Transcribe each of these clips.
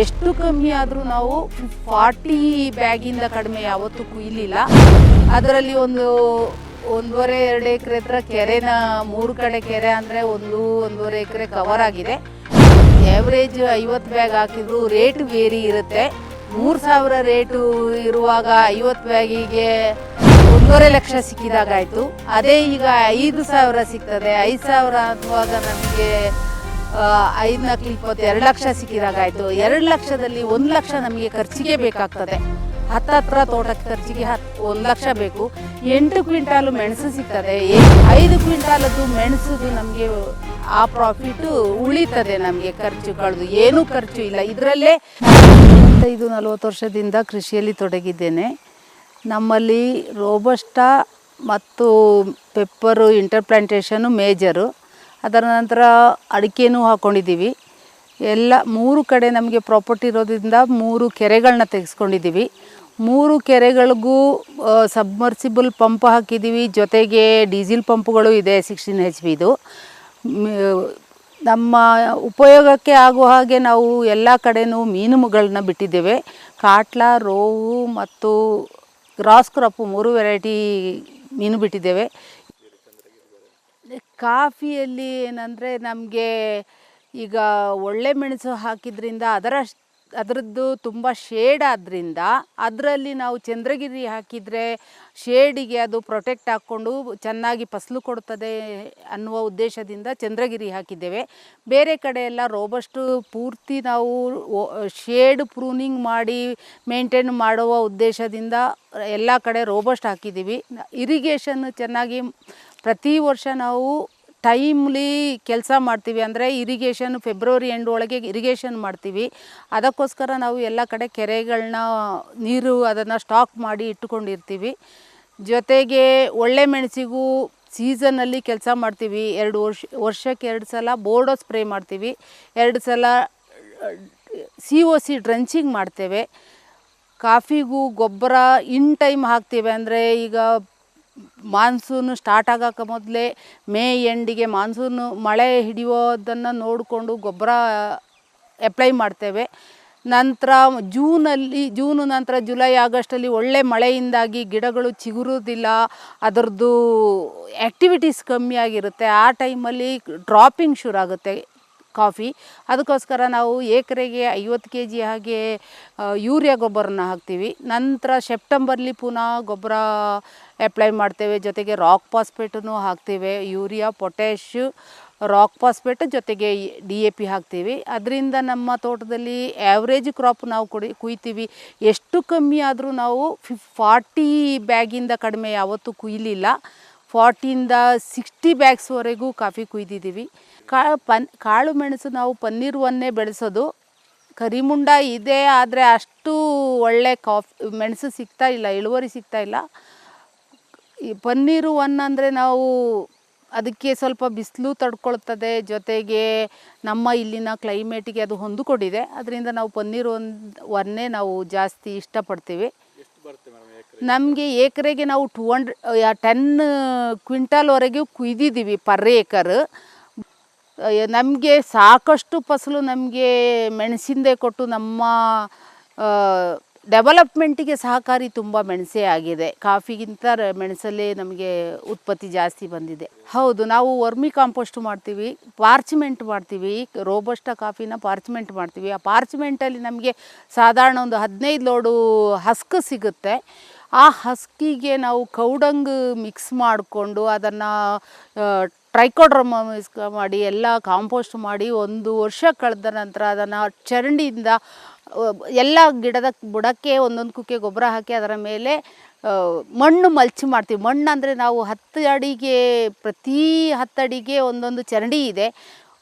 ಎಷ್ಟು ಕಮ್ಮಿ ಆದರೂ ನಾವು 40 ಬ್ಯಾಗಿಂದ ಕಡಿಮೆ ಯಾವತ್ತೂ ಕುಯ್ಲಿಲ್ಲ. ಅದರಲ್ಲಿ ಒಂದೂವರೆ 2 ಎಕರೆ ಹತ್ರ ಕೆರೆನ 3 ಕಡೆ ಕೆರೆ ಅಂದರೆ 1-1.5 ಎಕರೆ ಕವರ್ ಆಗಿದೆ. ಆ್ಯಾವ್ರೇಜ್ 50 ಬ್ಯಾಗ್ ಹಾಕಿದ್ರು ರೇಟ್ ವೇರಿ ಇರುತ್ತೆ. 3,000 ರೇಟು ಇರುವಾಗ 50 ಬ್ಯಾಗಿಗೆ 1.5 ಲಕ್ಷ ಸಿಕ್ಕಿದಾಗಾಯಿತು. ಅದೇ ಈಗ 5,000 ಸಿಗ್ತದೆ. 5,000 ಅನ್ನುವಾಗ ನಮಗೆ 5-4 22 ಲಕ್ಷ ಸಿಕ್ಕಿದಾಗಾಯಿತು. 2 ಲಕ್ಷದಲ್ಲಿ 1 ಲಕ್ಷ ನಮಗೆ ಖರ್ಚಿಗೆ ಬೇಕಾಗ್ತದೆ. ಹತ್ರ ತೋಟಕ್ಕೆ ಖರ್ಚಿಗೆ 1 ಲಕ್ಷ ಬೇಕು. 8 ಕ್ವಿಂಟಾಲು ಮೆಣಸು ಸಿಗ್ತದೆ. 5 ಕ್ವಿಂಟಾಲದ್ದು ಮೆಣಸುದು ನಮಗೆ ಆ ಪ್ರಾಫಿಟ್ಟು ಉಳಿತದೆ. ನಮಗೆ ಖರ್ಚು ಕಳೆದು ಏನೂ ಖರ್ಚು ಇಲ್ಲ. ಇದರಲ್ಲೇ 35-40 ವರ್ಷದಿಂದ ಕೃಷಿಯಲ್ಲಿ ತೊಡಗಿದ್ದೇನೆ. ನಮ್ಮಲ್ಲಿ ರೋಬಸ್ಟಾ ಮತ್ತು ಪೆಪ್ಪರು ಇಂಟರ್ಪ್ಲಾಂಟೇಷನು ಮೇಜರು. ಅದರ ನಂತರ ಅಡಿಕೆನೂ ಹಾಕ್ಕೊಂಡಿದ್ದೀವಿ. ಎಲ್ಲ 3 ಕಡೆ ನಮಗೆ ಪ್ರಾಪರ್ಟಿ ಇರೋದ್ರಿಂದ 3 ಕೆರೆಗಳನ್ನ ತೆಗೆಸ್ಕೊಂಡಿದ್ದೀವಿ. 3 ಕೆರೆಗಳಿಗೂ ಸಬ್ಮರ್ಸಿಬಲ್ ಪಂಪ್ ಹಾಕಿದ್ದೀವಿ. ಜೊತೆಗೆ ಡೀಸೆಲ್ ಪಂಪ್ಗಳು ಇದೆ 16 HP. ನಮ್ಮ ಉಪಯೋಗಕ್ಕೆ ಆಗುವ ಹಾಗೆ ನಾವು ಎಲ್ಲ ಕಡೆನೂ ಮೀನುಗಳನ್ನ ಬಿಟ್ಟಿದ್ದೇವೆ. ಕಾಟ್ಲಾ, ರೋಹು ಮತ್ತು ಗ್ರಾಸ್ ಕ್ರಾಪು 3 ವೆರೈಟಿ ಮೀನು ಬಿಟ್ಟಿದ್ದೇವೆ. ಕಾಫಿಯಲ್ಲಿ ಏನಂದರೆ ನಮಗೆ ಈಗ ಒಳ್ಳೆ ಮೆಣಸು ಹಾಕಿದ್ರಿಂದ ಅದರದ್ದು ತುಂಬ ಶೇಡ್ ಆದ್ದರಿಂದ ಅದರಲ್ಲಿ ನಾವು ಚಂದ್ರಗಿರಿ ಹಾಕಿದರೆ ಶೇಡಿಗೆ ಅದು ಪ್ರೊಟೆಕ್ಟ್ ಹಾಕ್ಕೊಂಡು ಚೆನ್ನಾಗಿ ಫಸಲು ಕೊಡ್ತದೆ ಅನ್ನುವ ಉದ್ದೇಶದಿಂದ ಚಂದ್ರಗಿರಿ ಹಾಕಿದ್ದೇವೆ. ಬೇರೆ ಕಡೆ ಎಲ್ಲ ರೋಬಸ್ಟು ಪೂರ್ತಿ ನಾವು ಶೇಡ್ ಪ್ರೂನಿಂಗ್ ಮಾಡಿ ಮೇಂಟೈನ್ ಮಾಡುವ ಉದ್ದೇಶದಿಂದ ಎಲ್ಲ ಕಡೆ ರೋಬಸ್ಟ್ ಹಾಕಿದ್ದೀವಿ. ಇರಿಗೇಷನ್ ಚೆನ್ನಾಗಿ ಪ್ರತಿ ವರ್ಷ ನಾವು ಟೈಮ್ಲಿ ಕೆಲಸ ಮಾಡ್ತೀವಿ. ಅಂದರೆ ಇರಿಗೇಷನ್ ಫೆಬ್ರವರಿ ಎಂಡ್ ಒಳಗೆ ಇರಿಗೇಷನ್ ಮಾಡ್ತೀವಿ. ಅದಕ್ಕೋಸ್ಕರ ನಾವು ಎಲ್ಲ ಕಡೆ ಕೆರೆಗಳನ್ನ ನೀರು ಅದನ್ನು ಸ್ಟಾಕ್ ಮಾಡಿ ಇಟ್ಟುಕೊಂಡಿರ್ತೀವಿ. ಜೊತೆಗೆ ಒಳ್ಳೆ ಮೆಣಸಿಗೂ ಸೀಸನ್ನಲ್ಲಿ ಕೆಲಸ ಮಾಡ್ತೀವಿ. ವರ್ಷಕ್ಕೆ 2 ಸಲ ಬೋರ್ಡೋ ಸ್ಪ್ರೇ ಮಾಡ್ತೀವಿ. 2 ಸಲ COC ಡ್ರಂಚಿಂಗ್ ಮಾಡ್ತೇವೆ. ಕಾಫಿಗೂ ಗೊಬ್ಬರ ಇನ್ ಟೈಮ್ ಹಾಕ್ತೀವಿ. ಅಂದರೆ ಈಗ ಮಾನ್ಸೂನು ಸ್ಟಾರ್ಟ್ ಆಗೋಕ್ಕೆ ಮೊದಲೇ ಮೇ ಎಂಡಿಗೆ ಮಾನ್ಸೂನು ಮಳೆ ಹಿಡಿಯೋದನ್ನು ನೋಡಿಕೊಂಡು ಗೊಬ್ಬರ ಅಪ್ಲೈ ಮಾಡ್ತೇವೆ. ನಂತರ ಜೂನು ನಂತರ ಜುಲೈ ಆಗಸ್ಟಲ್ಲಿ ಒಳ್ಳೆ ಮಳೆಯಿಂದಾಗಿ ಗಿಡಗಳು ಚಿಗುರೋದಿಲ್ಲ, ಅದರದ್ದು ಆ್ಯಕ್ಟಿವಿಟೀಸ್ ಕಮ್ಮಿ ಆಗಿರುತ್ತೆ. ಆ ಟೈಮಲ್ಲಿ ಡ್ರಾಪಿಂಗ್ ಶುರು ಆಗುತ್ತೆ ಕಾಫಿ. ಅದಕ್ಕೋಸ್ಕರ ನಾವು ಎಕರೆಗೆ 50 kg ಹಾಗೆ ಯೂರಿಯಾ ಗೊಬ್ಬರನ ಹಾಕ್ತೀವಿ. ನಂತರ ಸೆಪ್ಟೆಂಬರ್ಲಿ ಪುನಃ ಗೊಬ್ಬರ ಅಪ್ಲೈ ಮಾಡ್ತೇವೆ. ಜೊತೆಗೆ ರಾಕ್ ಫಾಸ್ಫೇಟನ್ನು ಹಾಕ್ತೇವೆ. ಯೂರಿಯಾ, ಪೊಟ್ಯಾಶು, ರಾಕ್ ಫಾಸ್ಫೇಟ್ ಜೊತೆಗೆ DAP ಹಾಕ್ತೀವಿ. ಅದರಿಂದ ನಮ್ಮ ತೋಟದಲ್ಲಿ ಆ್ಯಾವ್ರೇಜ್ ಕ್ರಾಪ್ ನಾವು ಕುಯ್ತೀವಿ. ಎಷ್ಟು ಕಮ್ಮಿ ಆದರೂ ನಾವು 40 ಬ್ಯಾಗಿಂದ ಕಡಿಮೆ ಯಾವತ್ತೂ ಕುಯ್ಲಿಲ್ಲ. 40-60 ಬ್ಯಾಗ್ಸ್ವರೆಗೂ ಕಾಫಿ ಕುಯ್ದಿದ್ದೀವಿ. ಕಾಳು ಮೆಣಸು ನಾವು ಪನ್ನೀರ್-1 ಬೆಳೆಸೋದು. ಕರಿಮುಂಡ ಇದೆ, ಆದರೆ ಅಷ್ಟು ಒಳ್ಳೆ ಮೆಣಸು ಸಿಗ್ತಾ ಇಲ್ಲ, ಇಳುವರಿ ಸಿಗ್ತಾ ಇಲ್ಲ. ಈ ಪನ್ನೀರ್-1 ಅಂದರೆ ನಾವು ಅದಕ್ಕೆ ಸ್ವಲ್ಪ ಬಿಸಿಲು ತಡ್ಕೊಳ್ತದೆ. ಜೊತೆಗೆ ನಮ್ಮ ಇಲ್ಲಿನ ಕ್ಲೈಮೇಟಿಗೆ ಅದು ಹೊಂದಿಕೊಂಡಿದೆ. ಅದರಿಂದ ನಾವು ಪನ್ನೀರ್-1 ನಾವು ಜಾಸ್ತಿ ಇಷ್ಟಪಡ್ತೀವಿ. ನಮಗೆ ಎಕರೆಗೆ ನಾವು 10 ಕ್ವಿಂಟಾಲ್ವರೆಗೂ ಕುಯ್ದಿದ್ದೀವಿ ಪರ್ ಏಕರ್. ನಮಗೆ ಸಾಕಷ್ಟು ಫಸಲು ನಮಗೆ ಮೆಣಸಿಂದೆ ಕೊಟ್ಟು ನಮ್ಮ ಡೆವಲಪ್ಮೆಂಟಿಗೆ ಸಹಕಾರಿ ತುಂಬ ಮೆಣಸೇ ಆಗಿದೆ. ಕಾಫಿಗಿಂತ ಮೆಣಸಲ್ಲೇ ನಮಗೆ ಉತ್ಪತ್ತಿ ಜಾಸ್ತಿ ಬಂದಿದೆ. ಹೌದು, ನಾವು ವರ್ಮಿ ಕಾಂಪೋಸ್ಟ್ ಮಾಡ್ತೀವಿ, ಪಾರ್ಚ್ಮೆಂಟ್ ಮಾಡ್ತೀವಿ. ರೋಬಸ್ಟಾ ಕಾಫಿನ ಪಾರ್ಚ್ಮೆಂಟ್ ಮಾಡ್ತೀವಿ. ಆ ಪಾರ್ಚ್ಮೆಂಟಲ್ಲಿ ನಮಗೆ ಸಾಧಾರಣ ಒಂದು 15 ಲೋಡು ಹಸ್ಕ್ ಸಿಗುತ್ತೆ. ಆ ಹಸ್ಕಿಗೆ ನಾವು ಕೌಡಂಗ್ ಮಿಕ್ಸ್ ಮಾಡಿಕೊಂಡು ಅದನ್ನು ಟ್ರೈಕೋಡ್ರಮ ಮಾಡಿ ಎಲ್ಲ ಕಾಂಪೋಸ್ಟ್ ಮಾಡಿ 1 ವರ್ಷ ಕಳೆದ ನಂತರ ಅದನ್ನು ಚರಂಡಿಯಿಂದ ಎಲ್ಲ ಗಿಡದ ಬುಡಕ್ಕೆ ಒಂದೊಂದು ಕುಕ್ಕೆ ಗೊಬ್ಬರ ಹಾಕಿ ಅದರ ಮೇಲೆ ಮಣ್ಣು ಮಲ್ಚ್ ಮಾಡ್ತೀವಿ. ಮಣ್ಣು ಅಂದರೆ ನಾವು 10 ಅಡಿಗೆ ಪ್ರತಿ 10 ಅಡಿಗೆ ಒಂದೊಂದು ಚರಂಡಿ ಇದೆ.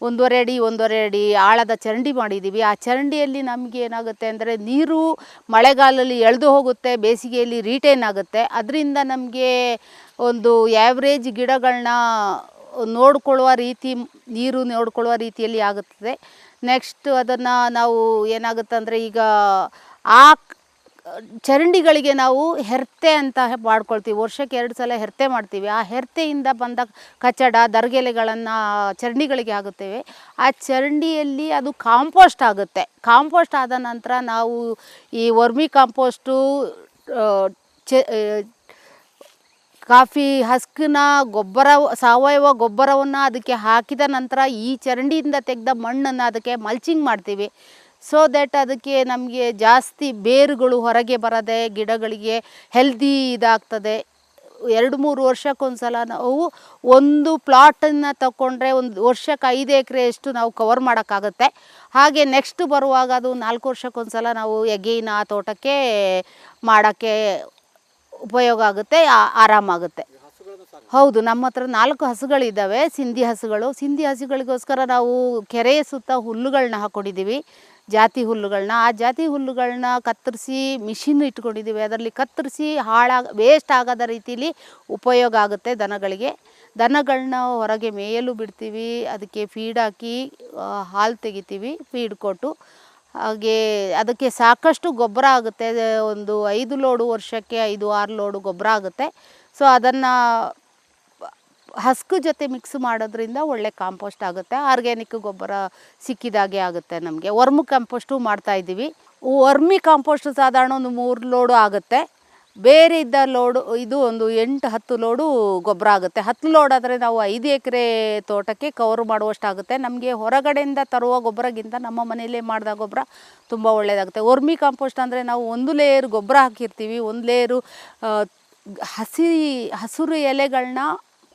1.5 ಅಡಿ ಆಳದ ಚರಂಡಿ ಮಾಡಿದ್ದೀವಿ. ಆ ಚರಂಡಿಯಲ್ಲಿ ನಮಗೆ ಏನಾಗುತ್ತೆ ಅಂದರೆ ನೀರು ಮಳೆಗಾಲದಲ್ಲಿ ಎಳೆದು ಹೋಗುತ್ತೆ, ಬೇಸಿಗೆಯಲ್ಲಿ ರೀಟೈನ್ ಆಗುತ್ತೆ. ಅದರಿಂದ ನಮಗೆ ಒಂದು ಆ್ಯಾವ್ರೇಜ್ ಗಿಡಗಳನ್ನ ನೋಡಿಕೊಳ್ಳುವ ರೀತಿ, ನೀರು ನೋಡಿಕೊಳ್ಳುವ ರೀತಿಯಲ್ಲಿ ಆಗುತ್ತದೆ. ನೆಕ್ಸ್ಟ್ ಅದನ್ನು ನಾವು ಏನಾಗುತ್ತೆ ಅಂದರೆ ಈಗ ಆ ಚರಂಡಿಗಳಿಗೆ ನಾವು ಹೆರ್ತೆ ಅಂತ ಮಾಡ್ಕೊಳ್ತೀವಿ. ವರ್ಷಕ್ಕೆ 2 ಸಲ ಹೆರ್ತೆ ಮಾಡ್ತೀವಿ. ಆ ಹೆರ್ತೆಯಿಂದ ಬಂದ ಕಚಡ ದರ್ಗೆಲೆಗಳನ್ನು ಚರಂಡಿಗಳಿಗೆ ಹಾಕುತ್ತೇವೆ. ಆ ಚರಂಡಿಯಲ್ಲಿ ಅದು ಕಾಂಪೋಸ್ಟ್ ಆಗುತ್ತೆ. ಕಾಂಪೋಸ್ಟ್ ಆದ ನಂತರ ನಾವು ಈ ವರ್ಮಿ ಕಾಂಪೋಸ್ಟು ಕಾಫಿ ಹಸ್ಕನ್ನ ಗೊಬ್ಬರ ಸಾವಯವ ಗೊಬ್ಬರವನ್ನು ಅದಕ್ಕೆ ಹಾಕಿದ ನಂತರ ಈ ಚರಂಡಿಯಿಂದ ತೆಗೆದ ಮಣ್ಣನ್ನು ಅದಕ್ಕೆ ಮಲ್ಚಿಂಗ್ ಮಾಡ್ತೀವಿ. ಸೊ ದ್ಯಾಟ್ ಅದಕ್ಕೆ ನಮಗೆ ಜಾಸ್ತಿ ಬೇರುಗಳು ಹೊರಗೆ ಬರದೆ ಗಿಡಗಳಿಗೆ ಹೆಲ್ದಿ ಇದಾಗ್ತದೆ. 2-3 ವರ್ಷಕ್ಕೊಂದು ಸಲ ನಾವು ಒಂದು ಪ್ಲಾಟನ್ನು ತಗೊಂಡ್ರೆ ಒಂದು ವರ್ಷಕ್ಕೆ 5 ಎಕರೆಯಷ್ಟು ನಾವು ಕವರ್ ಮಾಡೋಕ್ಕಾಗುತ್ತೆ. ಹಾಗೆ ನೆಕ್ಸ್ಟ್ ಬರುವಾಗ ಅದು 4 ವರ್ಷಕ್ಕೊಂದು ಸಲ ನಾವು ಎಗೈನ್ ಆ ತೋಟಕ್ಕೆ ಮಾಡೋಕ್ಕೆ ಉಪಯೋಗ ಆಗುತ್ತೆ, ಆರಾಮಾಗುತ್ತೆ. ಹೌದು, ನಮ್ಮ ಹತ್ರ 4 ಹಸುಗಳಿದ್ದಾವೆ, ಸಿಂಧಿ ಹಸುಗಳು. ಸಿಂಧಿ ಹಸುಗಳಿಗೋಸ್ಕರ ನಾವು ಕೆರೆಯ ಸುತ್ತ ಹುಲ್ಲುಗಳನ್ನ ಹಾಕ್ಕೊಂಡಿದ್ದೀವಿ, ಜಾತಿ ಹುಲ್ಲುಗಳನ್ನ. ಆ ಜಾತಿ ಹುಲ್ಲುಗಳನ್ನ ಕತ್ತರಿಸಿ ಮಿಷಿನ್ ಇಟ್ಕೊಂಡಿದ್ದೀವಿ. ಅದರಲ್ಲಿ ಕತ್ತರಿಸಿ ವೇಸ್ಟ್ ಆಗದ ರೀತಿಲಿ ಉಪಯೋಗ ಆಗುತ್ತೆ ದನಗಳಿಗೆ. ದನಗಳನ್ನ ಹೊರಗೆ ಮೇಯಲು ಬಿಡ್ತೀವಿ, ಅದಕ್ಕೆ ಫೀಡ್ ಹಾಕಿ ಹಾಲು ತೆಗಿತೀವಿ, ಫೀಡ್ ಕೊಟ್ಟು. ಹಾಗೆ ಅದಕ್ಕೆ ಸಾಕಷ್ಟು ಗೊಬ್ಬರ ಆಗುತ್ತೆ. ಒಂದು 5 ಲೋಡು ವರ್ಷಕ್ಕೆ 5-6 ಲೋಡು ಗೊಬ್ಬರ ಆಗುತ್ತೆ. ಸೊ ಅದನ್ನು ಹಸ್ಕು ಜೊತೆ ಮಿಕ್ಸ್ ಮಾಡೋದ್ರಿಂದ ಒಳ್ಳೆ ಕಾಂಪೋಸ್ಟ್ ಆಗುತ್ತೆ. ಆರ್ಗ್ಯಾನಿಕ್ ಗೊಬ್ಬರ ಸಿಕ್ಕಿದಾಗೆ ಆಗುತ್ತೆ ನಮಗೆ. ವರ್ಮಿ ಕಾಂಪೋಸ್ಟು ಮಾಡ್ತಾಯಿದ್ದೀವಿ. ವರ್ಮಿ ಕಾಂಪೋಸ್ಟ್ ಸಾಧಾರಣ ಒಂದು 3 ಲೋಡು ಆಗುತ್ತೆ. ಬೇರೆ ಇದ್ದ ಲೋಡು ಇದು ಒಂದು 8-10 ಲೋಡು ಗೊಬ್ಬರ ಆಗುತ್ತೆ. 10 ಲೋಡ್ ಆದರೆ ನಾವು 5 ಎಕರೆ ತೋಟಕ್ಕೆ ಕವರ್ ಮಾಡುವಷ್ಟಾಗುತ್ತೆ. ನಮಗೆ ಹೊರಗಡೆಯಿಂದ ತರುವ ಗೊಬ್ಬರಗಿಂತ ನಮ್ಮ ಮನೆಯಲ್ಲೇ ಮಾಡಿದ ಗೊಬ್ಬರ ತುಂಬ ಒಳ್ಳೆಯದಾಗುತ್ತೆ. ವರ್ಮಿ ಕಾಂಪೋಸ್ಟ್ ಅಂದರೆ ನಾವು 1 ಲೇಯರ್ ಗೊಬ್ಬರ ಹಾಕಿರ್ತೀವಿ, 1 ಲೇಯರು ಹಸಿರು ಎಲೆಗಳನ್ನ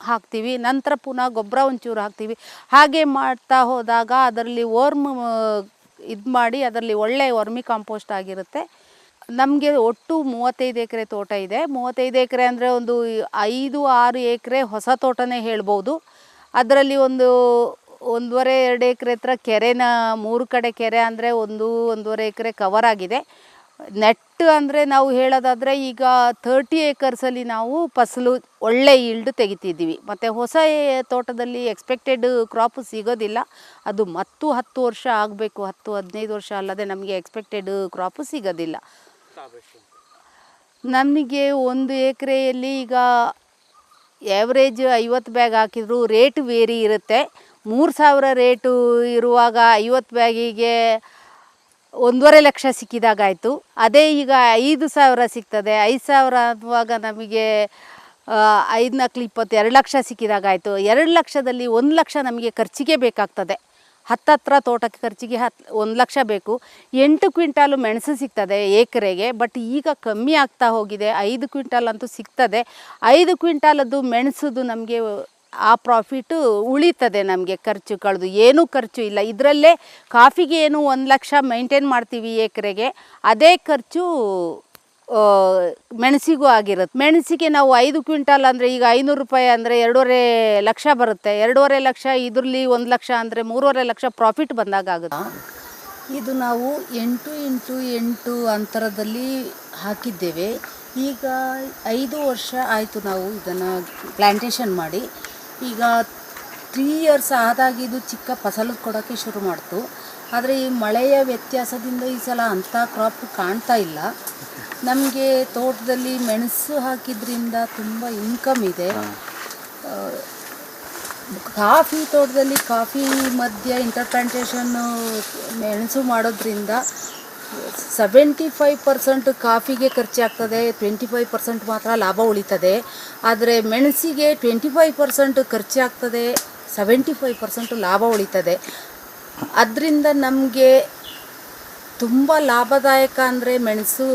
ಹಾಕ್ತೀವಿ, ನಂತರ ಪುನಃ ಗೊಬ್ಬರ ಒಂಚೂರು ಹಾಕ್ತೀವಿ. ಹಾಗೆ ಮಾಡ್ತಾ ಹೋದಾಗ ಅದರಲ್ಲಿ ಇದು ಮಾಡಿ ಅದರಲ್ಲಿ ಒಳ್ಳೆ ವರ್ಮಿ ಕಾಂಪೋಸ್ಟ್ ಆಗಿರುತ್ತೆ. ನಮಗೆ ಒಟ್ಟು 35 ಎಕರೆ ತೋಟ ಇದೆ. 35 ಎಕರೆ ಅಂದರೆ ಒಂದು 5-6 ಎಕರೆ ಹೊಸ ತೋಟನೇ ಹೇಳ್ಬೋದು. ಅದರಲ್ಲಿ ಒಂದು 1.5-2 ಎಕರೆ ಹತ್ರ ಕೆರೆನ 3 ಕಡೆ ಕೆರೆ ಅಂದರೆ 1-1.5 ಎಕರೆ ಕವರ್ ಆಗಿದೆ. ನೆಟ್ ಅಂದರೆ ನಾವು ಹೇಳೋದಾದರೆ ಈಗ 30 ಏಕರ್ಸಲ್ಲಿ ನಾವು ಫಸಲು ಒಳ್ಳೆ ಈಲ್ಡ್ ತೆಗಿತಿದ್ದೀವಿ. ಮತ್ತು ಹೊಸ ತೋಟದಲ್ಲಿ ಎಕ್ಸ್ಪೆಕ್ಟೆಡ್ ಕ್ರಾಪ್ ಸಿಗೋದಿಲ್ಲ. ಅದು 10 ವರ್ಷ ಆಗಬೇಕು, 10-15 ವರ್ಷ ಅಲ್ಲದೆ ನಮಗೆ ಎಕ್ಸ್ಪೆಕ್ಟೆಡ್ ಕ್ರಾಪ್ ಸಿಗೋದಿಲ್ಲ. ನಮಗೆ 1 ಎಕರೆಯಲ್ಲಿ ಈಗ ಆ್ಯಾವ್ರೇಜ್ 50 ಬ್ಯಾಗ್ ಹಾಕಿದ್ರು ರೇಟ್ ವೇರಿ ಇರುತ್ತೆ. 3,000 ರೇಟು ಇರುವಾಗ 50 ಬ್ಯಾಗಿಗೆ 1.5 ಲಕ್ಷ ಸಿಕ್ಕಿದಾಗಾಯಿತು. ಅದೇ ಈಗ 5,000 ಸಿಗ್ತದೆ. 5,000 ಅನ್ನುವಾಗ ನಮಗೆ 5-4-20 2 ಲಕ್ಷ ಸಿಕ್ಕಿದಾಗಾಯಿತು. 2 ಲಕ್ಷದಲ್ಲಿ 1 ಲಕ್ಷ ನಮಗೆ ಖರ್ಚಿಗೆ ಬೇಕಾಗ್ತದೆ. ಹತ್ತತ್ರ ತೋಟಕ್ಕೆ ಖರ್ಚಿಗೆ 1 ಲಕ್ಷ ಬೇಕು. 8 ಕ್ವಿಂಟಾಲು ಮೆಣಸು ಸಿಗ್ತದೆ ಎಕರೆಗೆ. ಬಟ್ ಈಗ ಕಮ್ಮಿ ಆಗ್ತಾ ಹೋಗಿದೆ. 5 ಕ್ವಿಂಟಾಲ್ ಅಂತೂ ಸಿಗ್ತದೆ. 5 ಕ್ವಿಂಟಾಲದ್ದು ಮೆಣಸುದು ನಮಗೆ ಆ ಪ್ರಾಫಿಟು ಉಳಿತದೆ. ನಮಗೆ ಖರ್ಚು ಕಳೆದು ಏನೂ ಖರ್ಚು ಇಲ್ಲ. ಇದರಲ್ಲೇ ಕಾಫಿಗೆ ಏನು 1 ಲಕ್ಷ ಮೇಂಟೈನ್ ಮಾಡ್ತೀವಿ ಎಕರೆಗೆ, ಅದೇ ಖರ್ಚು ಮೆಣಸಿಗೂ ಆಗಿರುತ್ತೆ. ಮೆಣಸಿಗೆ ನಾವು 5 ಕ್ವಿಂಟಾಲ್ ಅಂದರೆ ಈಗ 500 ರೂಪಾಯಿ ಅಂದರೆ 2.5 ಲಕ್ಷ ಬರುತ್ತೆ. 2.5 ಲಕ್ಷ ಇದರಲ್ಲಿ 1 ಲಕ್ಷ ಅಂದರೆ 3.5 ಲಕ್ಷ ಪ್ರಾಫಿಟ್ ಬಂದಾಗ ಆಗುತ್ತೆ. ಇದು ನಾವು 8x8 ಅಂತರದಲ್ಲಿ ಹಾಕಿದ್ದೇವೆ. ಈಗ 5 ವರ್ಷ ಆಯಿತು ನಾವು ಇದನ್ನು ಪ್ಲ್ಯಾಂಟೇಷನ್ ಮಾಡಿ. ಈಗ 3 ಇಯರ್ಸ್ ಆದಾಗ ಇದು ಚಿಕ್ಕ ಫಸಲು ಕೊಡೋಕ್ಕೆ ಶುರು ಮಾಡ್ತು. ಆದರೆ ಈ ಮಳೆಯ ವ್ಯತ್ಯಾಸದಿಂದ ಈ ಸಲ ಅಂಥ ಕ್ರಾಪ್ ಕಾಣ್ತಾ ಇಲ್ಲ. ನಮಗೆ ತೋಟದಲ್ಲಿ ಮೆಣಸು ಹಾಕಿದ್ರಿಂದ ತುಂಬ ಇನ್ಕಮ್ ಇದೆ. ಕಾಫಿ ತೋಟದಲ್ಲಿ ಕಾಫಿ ಮಧ್ಯ ಇಂಟರ್ಪ್ಲಾಂಟೇಷನ್ನು ಮೆಣಸು ಮಾಡೋದ್ರಿಂದ 75% ಕಾಫಿಗೆ ಖರ್ಚಾಗ್ತದೆ, 25% ಮಾತ್ರ ಲಾಭ ಉಳಿತದೆ. ಆದರೆ ಮೆಣಸಿಗೆ 25% ಖರ್ಚಾಗ್ತದೆ, 75% ಲಾಭ ಉಳಿತದೆ. ಅದರಿಂದ ನಮಗೆ ತುಂಬ ಲಾಭದಾಯಕ ಅಂದರೆ ಮೆಣಸು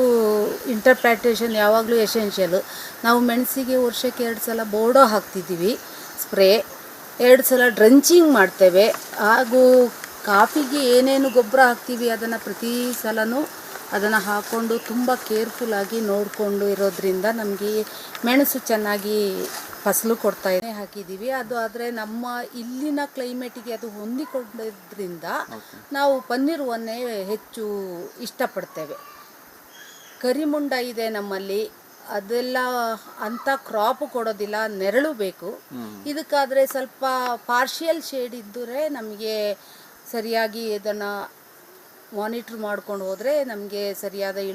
ಇಂಟರ್ಪ್ಲಾಂಟೇಷನ್ ಯಾವಾಗಲೂ ಎಸೆನ್ಷಿಯಲು. ನಾವು ಮೆಣಸಿಗೆ ವರ್ಷಕ್ಕೆ 2 ಸಲ ಬೋರ್ಡೋ ಹಾಕ್ತಿದ್ದೀವಿ, ಸ್ಪ್ರೇ 2 ಸಲ ಡ್ರಂಚಿಂಗ್ ಮಾಡ್ತೇವೆ. ಹಾಗೂ ಕಾಫಿಗೆ ಏನೇನು ಗೊಬ್ಬರ ಹಾಕ್ತೀವಿ ಅದನ್ನು ಪ್ರತಿ ಸಲನೂ ಅದನ್ನು ಹಾಕ್ಕೊಂಡು ತುಂಬ ಕೇರ್ಫುಲ್ಲಾಗಿ ನೋಡಿಕೊಂಡು ಇರೋದ್ರಿಂದ ನಮಗೆ ಮೆಣಸು ಚೆನ್ನಾಗಿ ಫಸಲು ಕೊಡ್ತಾಯಿದೆ. ಹಾಕಿದ್ದೀವಿ ಅದು. ಆದರೆ ನಮ್ಮ ಇಲ್ಲಿನ ಕ್ಲೈಮೇಟಿಗೆ ಅದು ಹೊಂದಿಕೊಂಡಿದ್ದರಿಂದ ನಾವು ಪನ್ನೀರ್ ಹೂವನ್ನೇ ಹೆಚ್ಚು ಇಷ್ಟಪಡ್ತೇವೆ. ಕರಿಮುಂಡ ಇದೆ ನಮ್ಮಲ್ಲಿ, ಅದೆಲ್ಲ ಅಂಥ ಕ್ರಾಪ್ ಕೊಡೋದಿಲ್ಲ, ನೆರಳು ಬೇಕು. ಇದಕ್ಕಾದರೆ ಸ್ವಲ್ಪ ಪಾರ್ಷಿಯಲ್ ಶೇಡ್ ಇದ್ದರೆ ನಮಗೆ ಸರಿಯಾಗಿ ಇದನ್ನು ಮಾನಿಟ್ರ್ ಮಾಡ್ಕೊಂಡು ಹೋದರೆ ನಮಗೆ ಸರಿಯಾದ